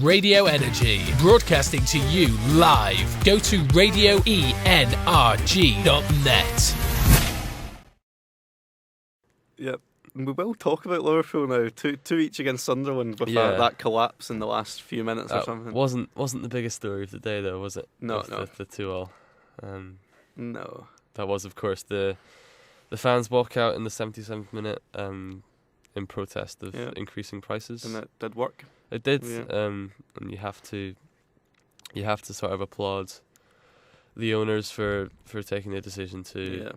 Radio Energy, broadcasting to you live. Go to radioenerg.net. Yep. We will talk about Liverpool now. Two each against Sunderland with that collapse in the last few minutes or something. Wasn't the biggest story of the day though, was it? No. The 2-2. No. That was, of course, the fans walk out in the 77th minute in protest of increasing prices. And it did work. It did. Yeah. And you have to sort of applaud the owners for taking the decision to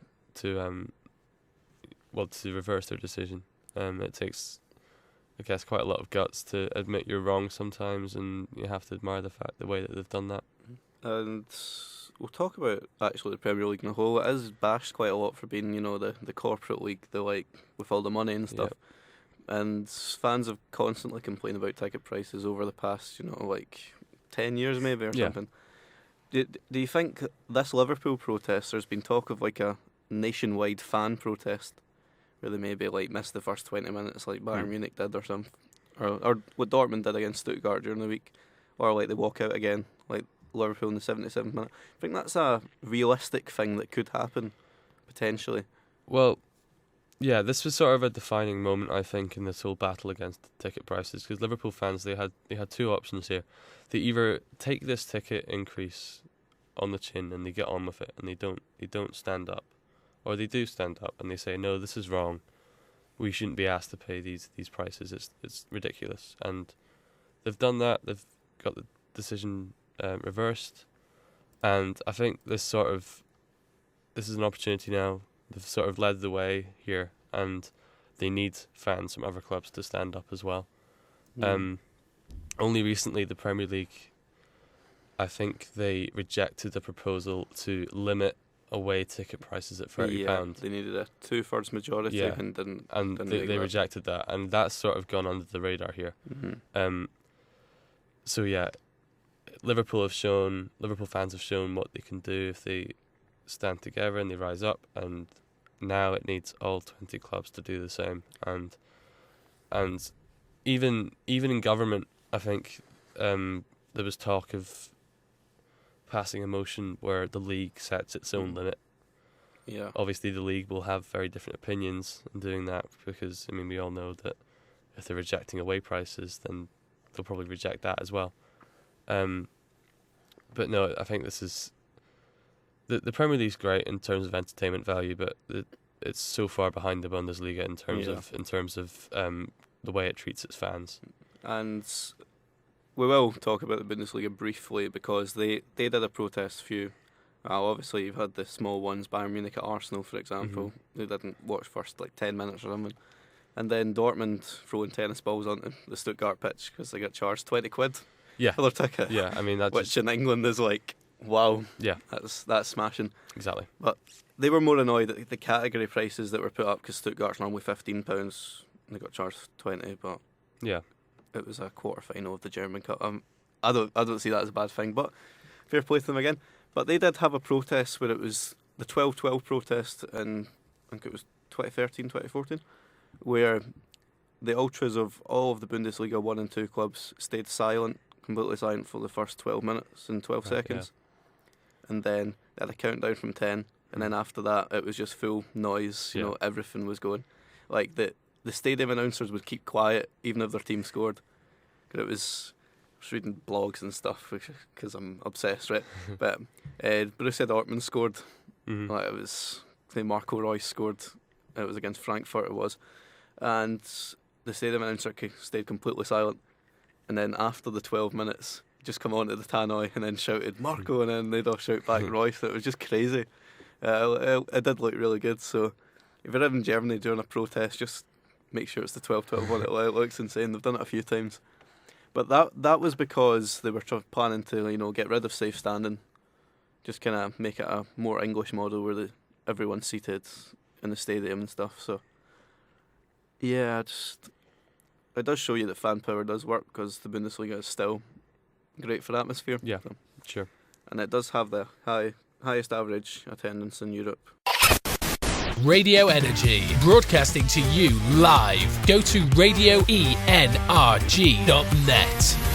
reverse their decision. It takes, I guess, quite a lot of guts to admit you're wrong sometimes, and you have to admire the way that they've done that. And we'll talk about actually the Premier League in a whole. It is bashed quite a lot for being, the corporate league, with all the money and stuff. Yep. And fans have constantly complained about ticket prices over the past, 10 years maybe or something. Do you think this Liverpool protest, there's been talk of a nationwide fan protest where they maybe missed the first 20 minutes like Bayern Munich did or something, or what Dortmund did against Stuttgart during the week, or they walk out again like Liverpool in the 77th minute? I think that's a realistic thing that could happen potentially. Well, yeah, this was sort of a defining moment, I think, in this whole battle against ticket prices, because Liverpool fans, they had two options here. They either take this ticket increase on the chin and they get on with it and they don't stand up, or they do stand up and they say, no, this is wrong, we shouldn't be asked to pay these prices, it's ridiculous. And they've done that, they've got the decision reversed, and I think this is an opportunity now. They've sort of led the way here, and they need fans from other clubs to stand up as well. Only recently, the Premier League, I think they rejected a proposal to limit away ticket prices at £30. Yeah, they needed a 2/3 majority and they rejected that, and that's sort of gone under the radar here. Mm-hmm. So yeah, Liverpool fans have shown what they can do if they stand together and they rise up, and now it needs all 20 clubs to do the same. And even in government, I think there was talk of passing a motion where the league sets its own limit. Yeah. Obviously, the league will have very different opinions in doing that, because we all know that if they're rejecting away prices, then they'll probably reject that as well. But no, I think this is the Premier League's great in terms of entertainment value, but it's so far behind the Bundesliga in terms of the way it treats its fans. And we will talk about the Bundesliga briefly, because they did a protest few. Obviously, you've had the small ones, Bayern Munich at Arsenal, for example. They didn't watch first 10 minutes or something. And then Dortmund throwing tennis balls onto the Stuttgart pitch because they got charged £20 for their ticket. Yeah, which in England is wow. Yeah, that's smashing. Exactly. But they were more annoyed at the category prices that were put up, because Stuttgart's normally £15 and they got charged 20. But yeah, it was a quarter final of the German Cup. I don't see that as a bad thing, but fair play to them again. But they did have a protest where it was the 12-12 protest in, I think it was 2013, 2014, where the ultras of all of the Bundesliga 1 and 2 clubs stayed completely silent for the first 12 minutes and 12 seconds. Yeah. And then they had a countdown from 10, and then after that it was just full noise, everything was going. The stadium announcers would keep quiet even if their team scored. I was reading blogs and stuff because I'm obsessed, right? But Borussia Dortmund scored. Mm-hmm. It was Marco Reus scored. It was against Frankfurt. It was, and the stadium announcer stayed completely silent. And then after the 12 minutes, just come onto the tannoy and then shouted Marco, and then they'd all shout back Reus. It was just crazy. It did look really good. So if you're in Germany doing a protest, just make sure it's the 12-12 one. It looks insane. They've done it a few times. But that was because they were planning to get rid of safe standing, just kind of make it a more English model where everyone's seated in the stadium and stuff. So yeah, it does show you that fan power does work, because the Bundesliga is still great for atmosphere. Yeah, sure. And it does have the highest average attendance in Europe. Radio Energy, broadcasting to you live. Go to radioenerg.net.